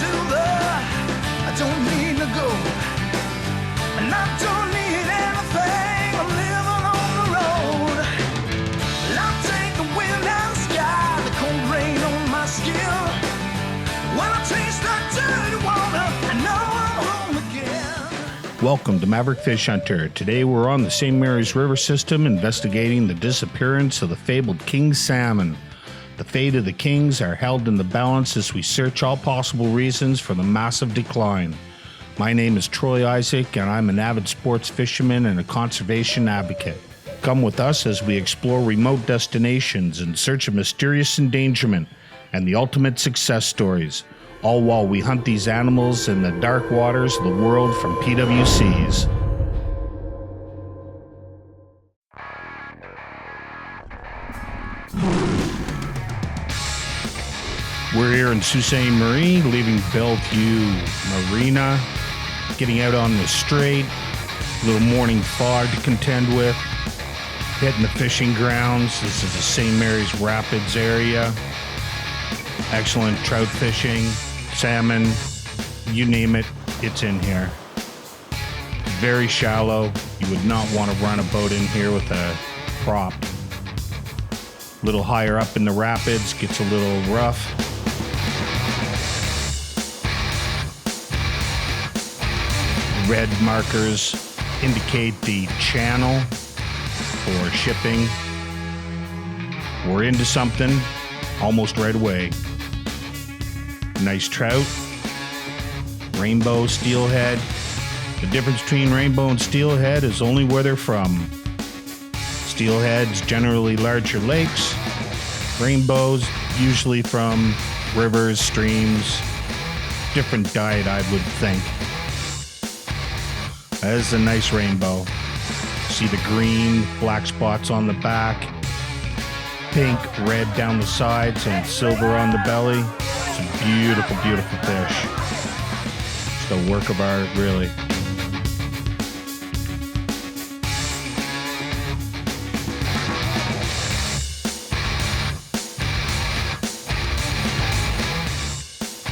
to the, I don't need to go. And I don't need anything, I'm living on the road. Well, I'll take the wind and the sky, the cold rain on my skin. When I taste that dirty water, I know I'm home again. Welcome to Maverick Fish Hunter. Today we're on the St. Mary's River system investigating the disappearance of the fabled king salmon. The fate of the kings are held in the balance as we search all possible reasons for the massive decline. My name is Troy Isaac, and I'm an avid sports fisherman and a conservation advocate. Come with us as we explore remote destinations in search of mysterious endangerment and the ultimate success stories, all while we hunt these animals in the dark waters of the world from PWCs. We're here in Sault Ste. Marie, leaving Bellevue Marina, getting out on the strait, a little morning fog to contend with, hitting the fishing grounds. This is the St. Mary's Rapids area. Excellent trout fishing, salmon, you name it, it's in here. Very shallow. You would not want to run a boat in here with a prop. A little higher up in the rapids, gets a little rough. Red markers indicate the channel for shipping. We're into something almost right away. Nice trout, rainbow, steelhead. The difference between rainbow and steelhead is only where they're from. Steelheads generally larger lakes, rainbows usually from rivers, streams. Different diet, I would think. That is a nice rainbow. See the green, black spots on the back, pink, red down the sides, and silver on the belly. It's a beautiful, beautiful fish. Just a work of art, really.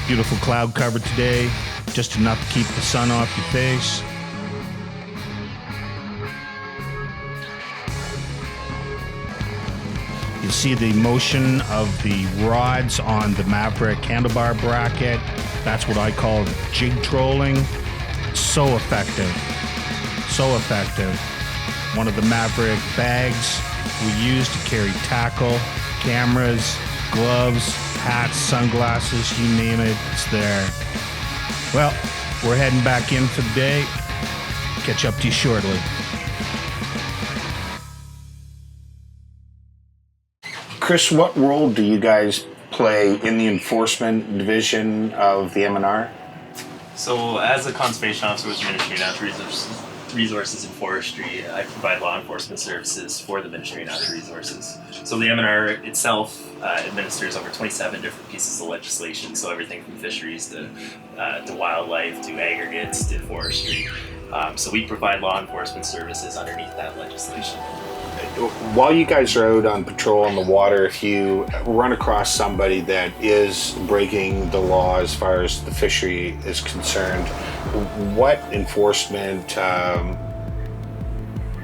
Beautiful cloud cover today, just enough to keep the sun off your face. You see the motion of the rods on the Maverick handlebar bracket. That's what I call jig trolling. So effective. So effective. One of the Maverick bags we use to carry tackle, cameras, gloves, hats, sunglasses, you name it, it's there. Well, we're heading back in for the day. Catch up to you shortly. Chris, what role do you guys play in the enforcement division of the MNR? So, as a conservation officer with the Ministry of Natural Resources and Forestry, I provide law enforcement services for the Ministry of Natural Resources. So, the MNR itself administers over 27 different pieces of legislation, so everything from fisheries to wildlife to aggregates to forestry. So, we provide law enforcement services underneath that legislation. While you guys are out on patrol on the water, if you run across somebody that is breaking the law as far as the fishery is concerned, what enforcement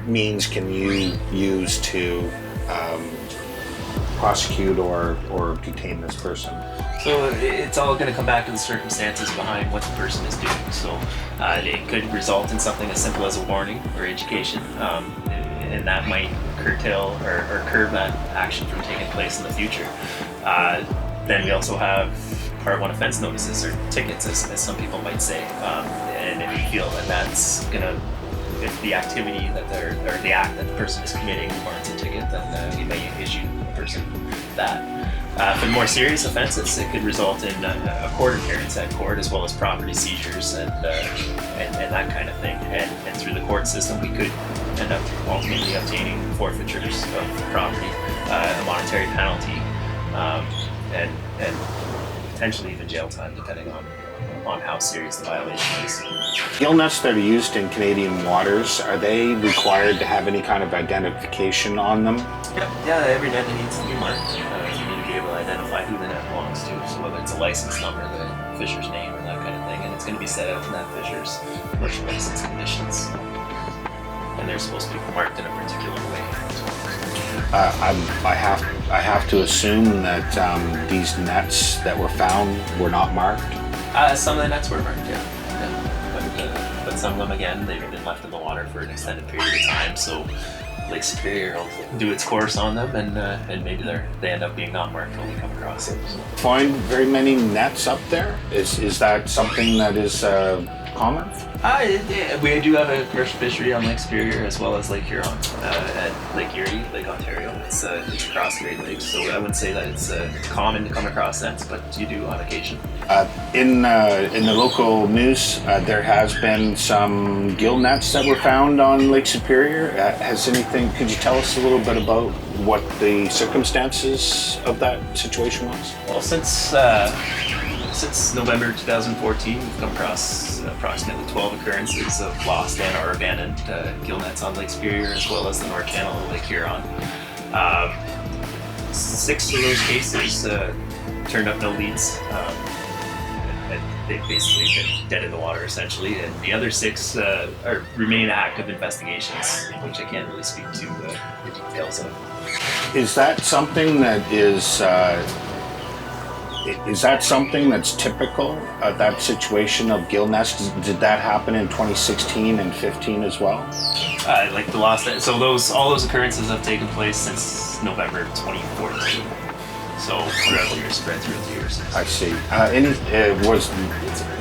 means can you use to prosecute or detain this person? So it's all going to come back to the circumstances behind what the person is doing. So it could result in something as simple as a warning or education. And that might curtail or curb that action from taking place in the future. Then we also have Part 1 offense notices, or tickets, as some people might say. And if you feel that that's gonna, if the activity that or the act that the person is committing warrants a ticket, then we may issue the person that. For more serious offenses, it could result in a court appearance at court, as well as property seizures and that kind of thing. And through the court system, we could end up ultimately obtaining forfeitures of property, a monetary penalty, and potentially even jail time, depending on how serious the violation is. Gill nets that are used in Canadian waters, are they required to have any kind of identification on them? Yeah, every net needs to be marked. You need to be able to identify who the net belongs to. So whether it's a license number, the fisher's name or that kind of thing, and it's going to be set out in that fisher's commercial license conditions. And they're supposed to be marked in a particular way. I have to assume that these nets that were found were not marked. Some of the nets were marked, yeah. But some of them, again, they've been left in the water for an extended period of time, so Lake Superior will do its course on them, and maybe they end up being not marked when we come across them. So. Find very many nets up there? Is that something that is common? We do have a commercial fishery on Lake Superior as well as Lake Huron, at Lake Erie, Lake Ontario. It's across Great Lakes, so I wouldn't say that it's common to come across nets, but you do on occasion. In the local news, there has been some gill nets that were found on Lake Superior. Could you tell us a little bit about what the circumstances of that situation was? Well, since November 2014, we've come across approximately 12 occurrences of lost and or abandoned gill nets on Lake Superior, as well as the North Channel of Lake Huron. 6 of those cases turned up no leads. They've basically been dead in the water, essentially, and the other 6 remain active investigations, which I can't really speak to the details of. Is that something that is that something that's typical, that situation of gill nests? Did that happen in 2016 and 15 as well? Like the lost, so all those occurrences have taken place since November 2014. So throughout the year, spread through the years. I see.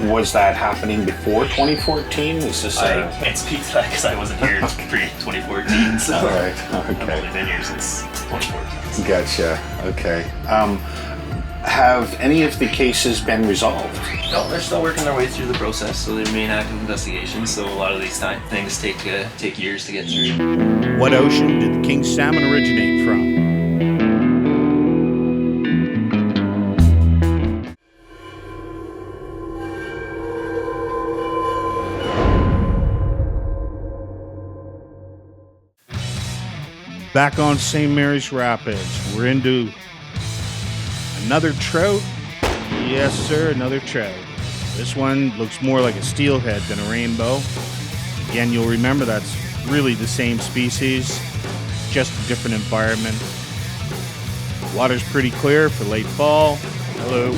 Was that happening before 2014? Is this? I can't speak to that because I wasn't here pre-2014. So all right. Okay. I've only been here since 2014. So. Gotcha. Okay. Have any of the cases been resolved? No, they're still working their way through the process, so they remain active investigations. So a lot of these things take years to get through. What ocean did the king salmon originate from? Back on St. Mary's Rapids, we're into another trout. Yes, sir, another trout. This one looks more like a steelhead than a rainbow. Again, you'll remember that's really the same species, just a different environment. Water's pretty clear for late fall. Hello.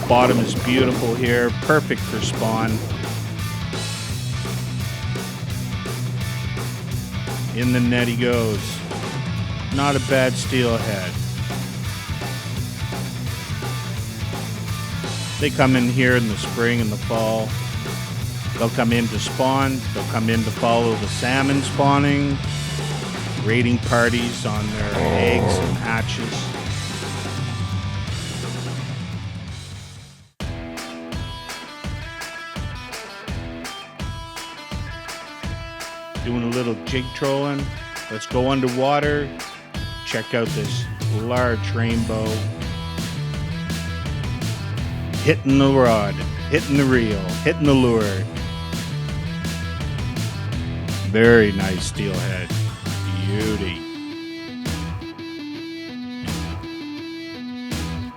Bottom is beautiful here, perfect for spawn. In the net he goes. Not a bad steelhead. They come in here in the spring and the fall. They'll come in to spawn. They'll come in to follow the salmon spawning, raiding parties on their eggs and hatches. Doing a little jig trolling. Let's go underwater. Check out this large rainbow. Hitting the rod, hitting the reel, hitting the lure. Very nice steelhead. Beauty.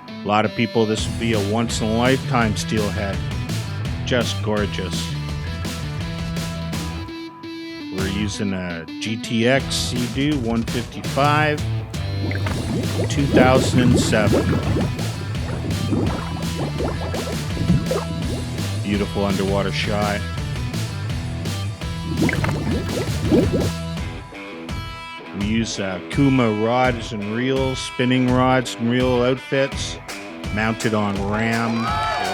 A lot of people, this would be a once-in-a-lifetime steelhead. Just gorgeous. We're using a GTX Sea-Doo 155, 2007. Beautiful underwater shot. We use Kuma rods and reels, spinning rods and reel outfits, mounted on Ram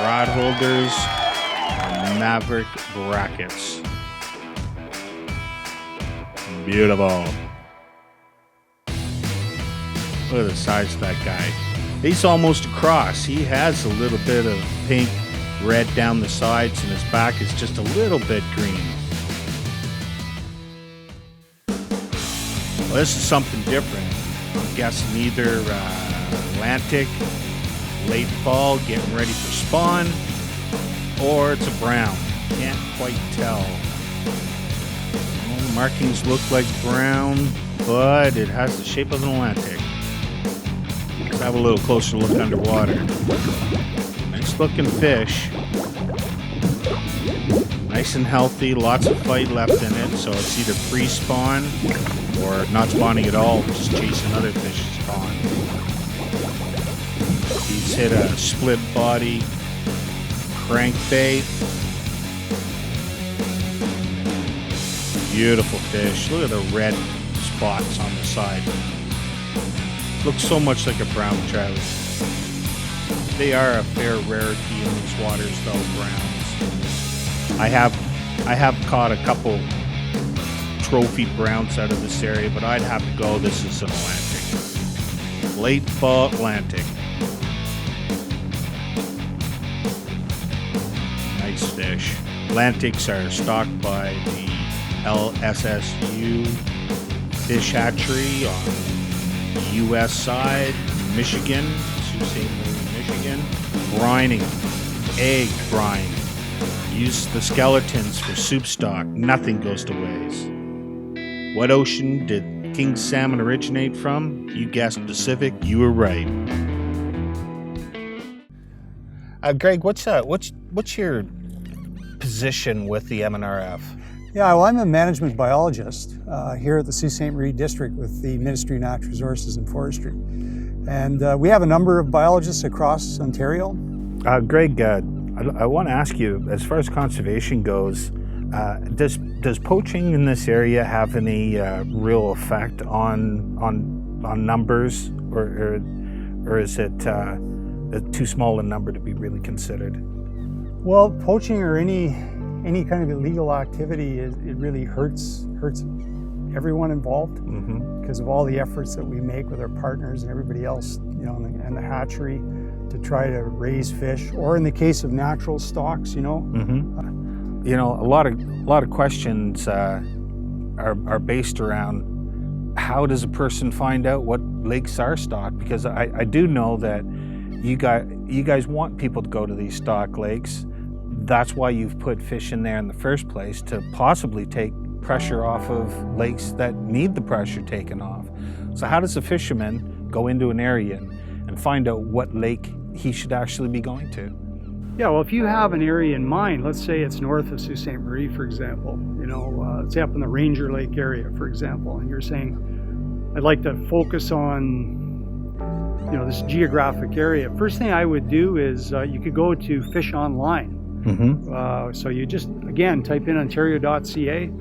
rod holders and Maverick brackets. Beautiful. Look at the size of that guy. He's almost across. He has a little bit of pink, red down the sides, and his back is just a little bit green. Well, this is something different. I'm guessing either Atlantic, late fall, getting ready for spawn, or it's a brown. Can't quite tell. Well, markings look like brown, but it has the shape of an Atlantic. have a little closer look underwater. Nice looking fish. Nice and healthy, lots of fight left in it, so it's either pre-spawn or not spawning at all, just chasing other fish to spawn. He's hit a split body crankbait. Beautiful fish. Look at the red spots on the side. Looks so much like a brown trout. They are a fair rarity in these waters, though, browns. I have caught a couple trophy browns out of this area, but I'd have to go. This is an Atlantic. Late fall Atlantic. Nice fish. Atlantics are stocked by the LSSU Fish Hatchery on the U.S. side, Michigan, Sault Ste. Marie, Michigan. Brining, egg brine. Use the skeletons for soup stock. Nothing goes to waste. What ocean did king salmon originate from? You guessed Pacific. You were right. Greg, what's your position with the MNRF? Yeah, well, I'm a management biologist here at the Sault Ste. Marie District with the Ministry of Natural Resources and Forestry. And we have a number of biologists across Ontario. Greg, I want to ask you, as far as conservation goes, does poaching in this area have any real effect on numbers, or is it too small a number to be really considered? Well, poaching or any kind of illegal activity, it really hurts everyone involved because of all the efforts that we make with our partners and everybody else, you know, and the hatchery to try to raise fish, or in the case of natural stocks, you know. You know, a lot of questions are based around how does a person find out what lakes are stocked? Because I do know that you guys want people to go to these stock lakes. That's why you've put fish in there in the first place, to possibly take pressure off of lakes that need the pressure taken off. So how does a fisherman go into an area and find out what lake he should actually be going to? Yeah, well, if you have an area in mind, let's say it's north of Sault Ste. Marie, for example, you know, say up in the Ranger Lake area, for example, and you're saying, I'd like to focus on, you know, this geographic area. First thing I would do is you could go to Fish Online. So you just, again, type in ontario.ca,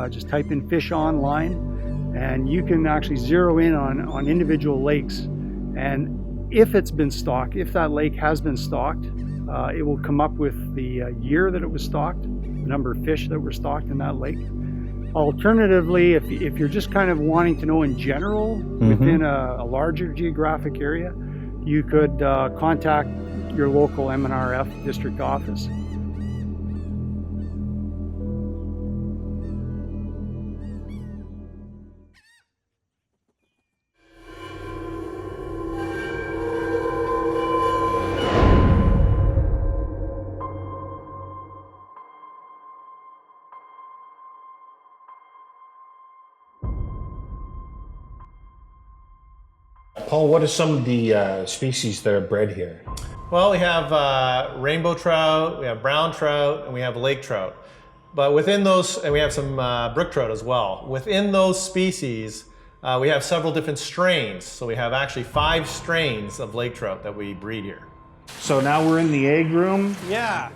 just type in Fish Online, and you can actually zero in on individual lakes. And if it's been stocked, if that lake has been stocked, it will come up with the year that it was stocked, the number of fish that were stocked in that lake. Alternatively, if you're just kind of wanting to know in general within a larger geographic area, you could contact your local MNRF district office. Paul, what are some of the species that are bred here? Well, we have rainbow trout, we have brown trout, and we have lake trout. But within those, and we have some brook trout as well. Within those species, we have several different strains. So we have actually 5 strains of lake trout that we breed here. So now we're in the egg room. Yeah.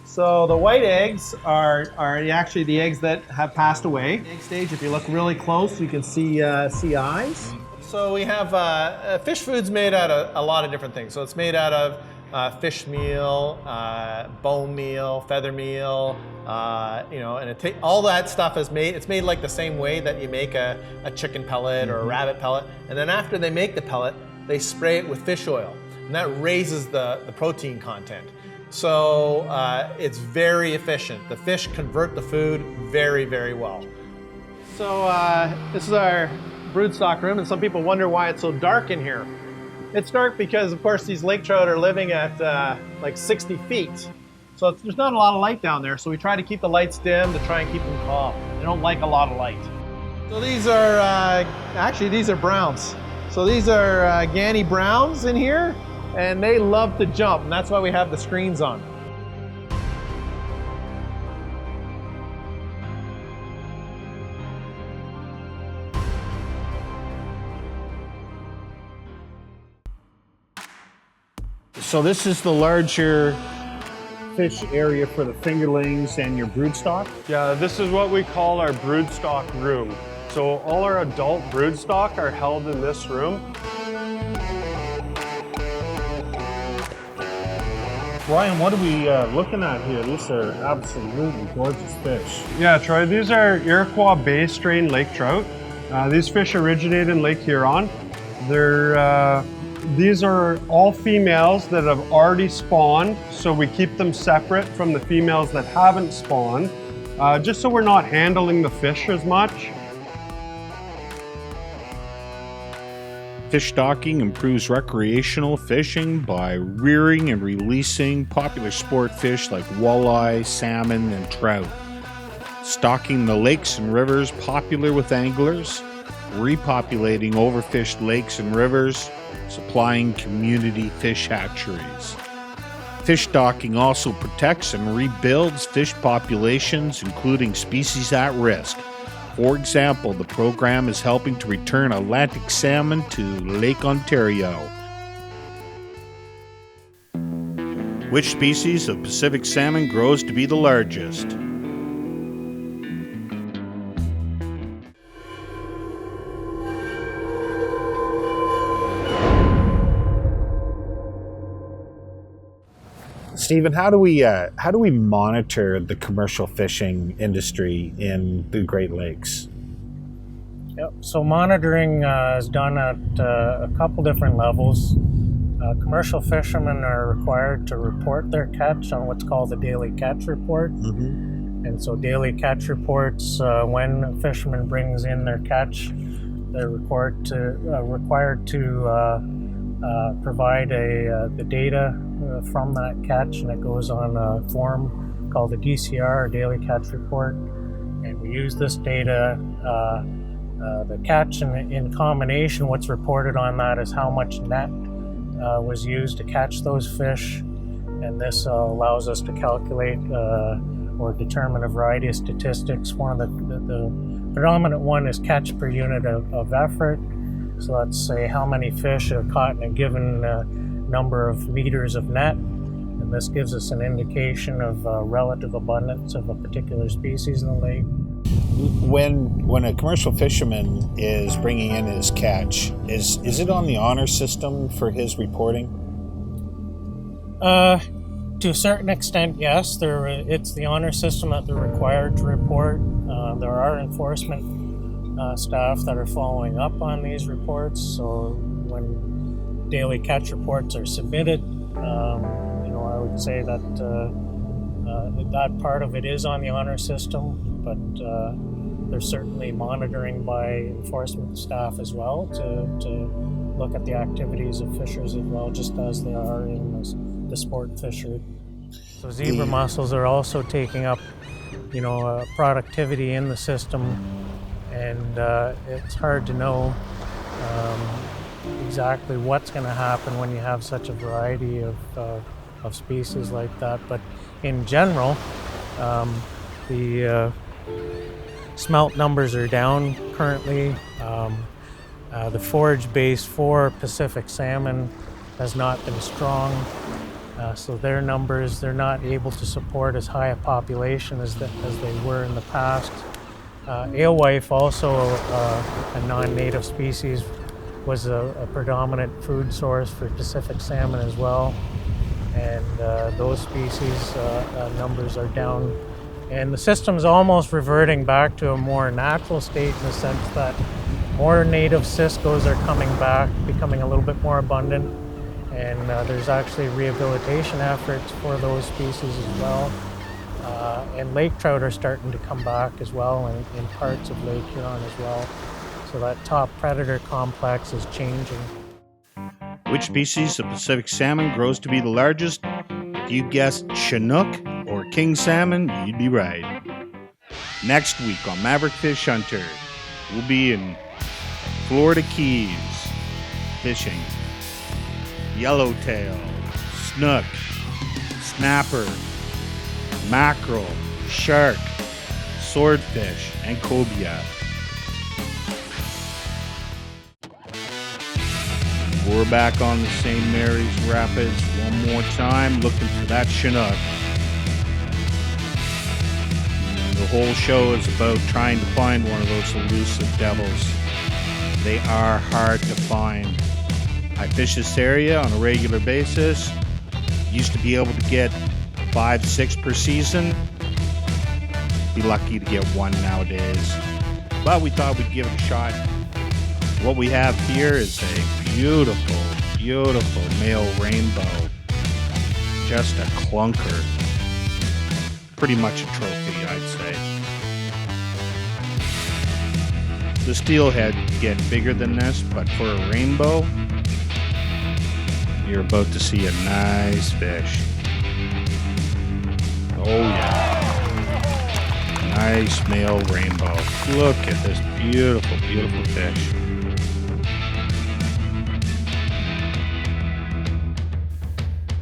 So the white eggs are actually the eggs that have passed away. Egg stage, if you look really close, you can see eyes. So we have fish food's made out of a lot of different things. So it's made out of fish meal, bone meal, feather meal, you know, and all that stuff is made. It's made like the same way that you make a chicken pellet or a rabbit pellet. And then after they make the pellet, they spray it with fish oil, and that raises the protein content. So it's very efficient. The fish convert the food very, very well. So this is our broodstock room, and some people wonder why it's so dark in here. It's dark because, of course, these lake trout are living at like 60 feet. So there's not a lot of light down there, so we try to keep the lights dim to try and keep them calm. They don't like a lot of light. So these are, actually these are browns. So these are Ganny Browns in here, and they love to jump, and that's why we have the screens on. So this is the larger fish area for the fingerlings and your broodstock? Yeah, this is what we call our broodstock room. So all our adult broodstock are held in this room. Ryan, what are we looking at here? These are absolutely gorgeous fish. Yeah, Troy, these are Iroquois Bay strain lake trout. These fish originate in Lake Huron. These are all females that have already spawned, so we keep them separate from the females that haven't spawned, just so we're not handling the fish as much. Fish stocking improves recreational fishing by rearing and releasing popular sport fish like walleye, salmon, and trout. Stocking the lakes and rivers popular with anglers, repopulating overfished lakes and rivers, supplying community fish hatcheries. Fish stocking also protects and rebuilds fish populations, including species at risk. For example, the program is helping to return Atlantic salmon to Lake Ontario. Which species of Pacific salmon grows to be the largest? Stephen, how do we monitor the commercial fishing industry in the Great Lakes? Yep. So monitoring is done at a couple different levels. Commercial fishermen are required to report their catch on what's called the daily catch report. And so daily catch reports, when a fisherman brings in their catch, they're required to provide the data from that catch, and it goes on a form called the DCR, or Daily Catch Report. And we use this data, the catch in combination, what's reported on that is how much net was used to catch those fish. And this allows us to calculate or determine a variety of statistics. One of the predominant one is catch per unit of effort. So let's say how many fish are caught in a given number of meters of net, and this gives us an indication of relative abundance of a particular species in the lake. When a commercial fisherman is bringing in his catch, is it on the honor system for his reporting? To a certain extent, yes. It's the honor system that they're required to report. There are enforcement staff that are following up on these reports. So when daily catch reports are submitted, I would say that that part of it is on the honor system, but there's certainly monitoring by enforcement staff as well to look at the activities of fishers as well, just as they are in the sport fishery. So zebra mussels are also taking up, productivity in the system. And it's hard to know exactly what's going to happen when you have such a variety of species like that. But in general, the smelt numbers are down currently. The forage base for Pacific salmon has not been strong. So their numbers, they're not able to support as high a population as they were in the past. Alewife, also a non-native species, was a predominant food source for Pacific salmon as well. And those species numbers are down. And the system's almost reverting back to a more natural state in the sense that more native ciscos are coming back, becoming a little bit more abundant. And there's actually rehabilitation efforts for those species as well. And lake trout are starting to come back as well in parts of Lake Huron as well. So that top predator complex is changing. Which species of Pacific salmon grows to be the largest? If you guessed Chinook or king salmon, you'd be right. Next week on Maverick Fish Hunter, we'll be in Florida Keys. fishing. Yellowtail, snook, snapper, mackerel, shark, swordfish, and cobia. We're back on the St. Mary's Rapids one more time, looking for that Chinook. And the whole show is about trying to find one of those elusive devils. They are hard to find. I fish this area on a regular basis. Used to be able to get 5, 6 per season. Be lucky to get one nowadays. But we thought we'd give it a shot. What we have here is a beautiful, beautiful male rainbow. Just a clunker. Pretty much a trophy, I'd say. The steelhead can get bigger than this, but for a rainbow, you're about to see a nice fish. Oh yeah. Nice male rainbow. Look at this beautiful, beautiful fish.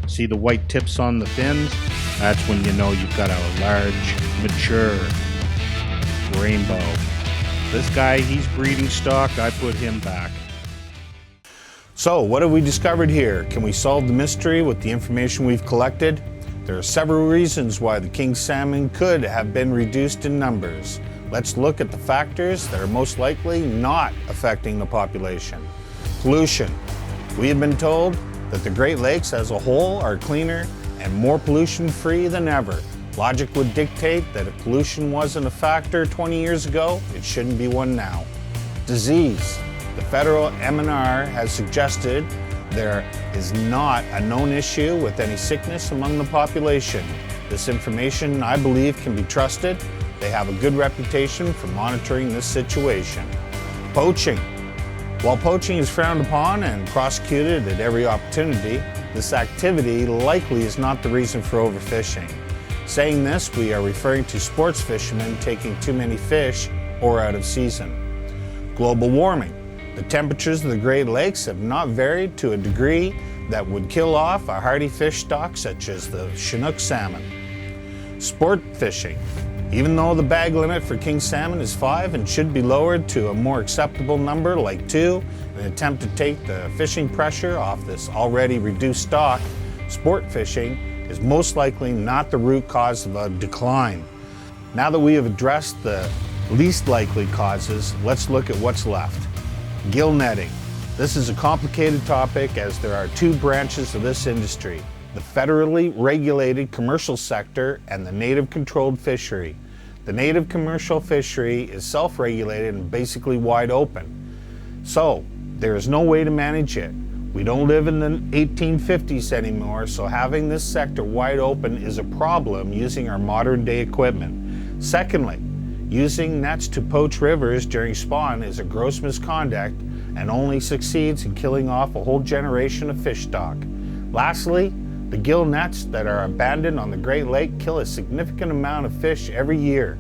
See the white tips on the fins? That's when you know you've got a large, mature rainbow. This guy, he's breeding stock. I put him back. So, what have we discovered here? Can we solve the mystery with the information we've collected? There are several reasons why the king salmon could have been reduced in numbers. Let's look at the factors that are most likely not affecting the population. Pollution. We have been told that the Great Lakes as a whole are cleaner and more pollution-free than ever. Logic would dictate that if pollution wasn't a factor 20 years ago, it shouldn't be one now. Disease. The federal MNR has suggested there is not a known issue with any sickness among the population. This information, I believe, can be trusted. They have a good reputation for monitoring this situation. Poaching. While poaching is frowned upon and prosecuted at every opportunity, this activity likely is not the reason for overfishing. Saying this, we are referring to sports fishermen taking too many fish or out of season. Global warming. The temperatures of the Great Lakes have not varied to a degree that would kill off a hardy fish stock such as the Chinook salmon. Sport fishing. Even though the bag limit for king salmon is 5 and should be lowered to a more acceptable number like 2 in an attempt to take the fishing pressure off this already reduced stock, sport fishing is most likely not the root cause of a decline. Now that we have addressed the least likely causes, let's look at what's left. Gill netting. This is a complicated topic as there are 2 branches of this industry: the federally regulated commercial sector and the native controlled fishery. The native commercial fishery is self-regulated and basically wide open. So there is no way to manage it. We don't live in the 1850s anymore, so having this sector wide open is a problem using our modern day equipment. Secondly, using nets to poach rivers during spawn is a gross misconduct and only succeeds in killing off a whole generation of fish stock. Lastly, the gill nets that are abandoned on the Great Lake kill a significant amount of fish every year.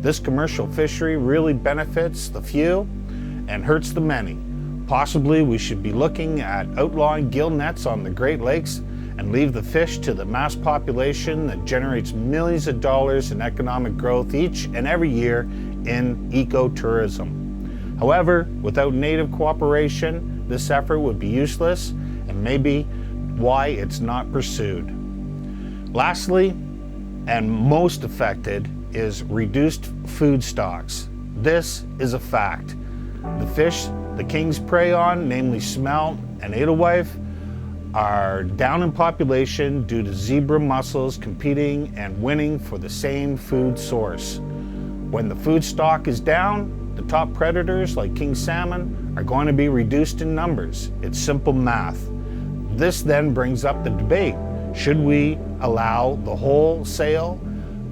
This commercial fishery really benefits the few and hurts the many. Possibly we should be looking at outlawing gill nets on the Great Lakes and leave the fish to the mass population that generates millions of dollars in economic growth each and every year in ecotourism. However, without native cooperation, this effort would be useless and maybe why it's not pursued. Lastly, and most affected, is reduced food stocks. This is a fact. The fish the kings prey on, namely smelt and edelwife, are down in population due to zebra mussels competing and winning for the same food source. When the food stock is down, the top predators like king salmon are going to be reduced in numbers. It's simple math. This then brings up the debate. Should we allow the wholesale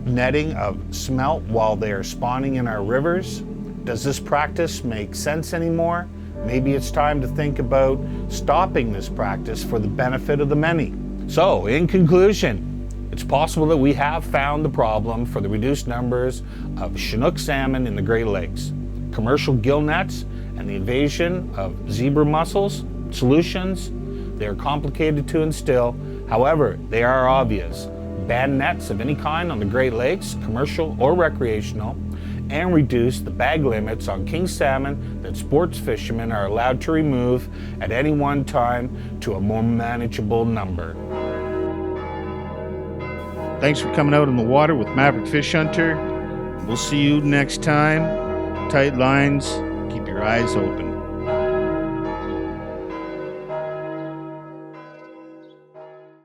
netting of smelt while they are spawning in our rivers? Does this practice make sense anymore? Maybe it's time to think about stopping this practice for the benefit of the many. So, in conclusion, it's possible that we have found the problem for the reduced numbers of Chinook salmon in the Great Lakes. Commercial gill nets and the invasion of zebra mussels solutions. They are complicated to instill. However, they are obvious. Ban nets of any kind on the Great Lakes, commercial or recreational, and reduce the bag limits on king salmon that sports fishermen are allowed to remove at any one time to a more manageable number. Thanks for coming out in the water with Maverick Fish Hunter. We'll see you next time. Tight lines, keep your eyes open.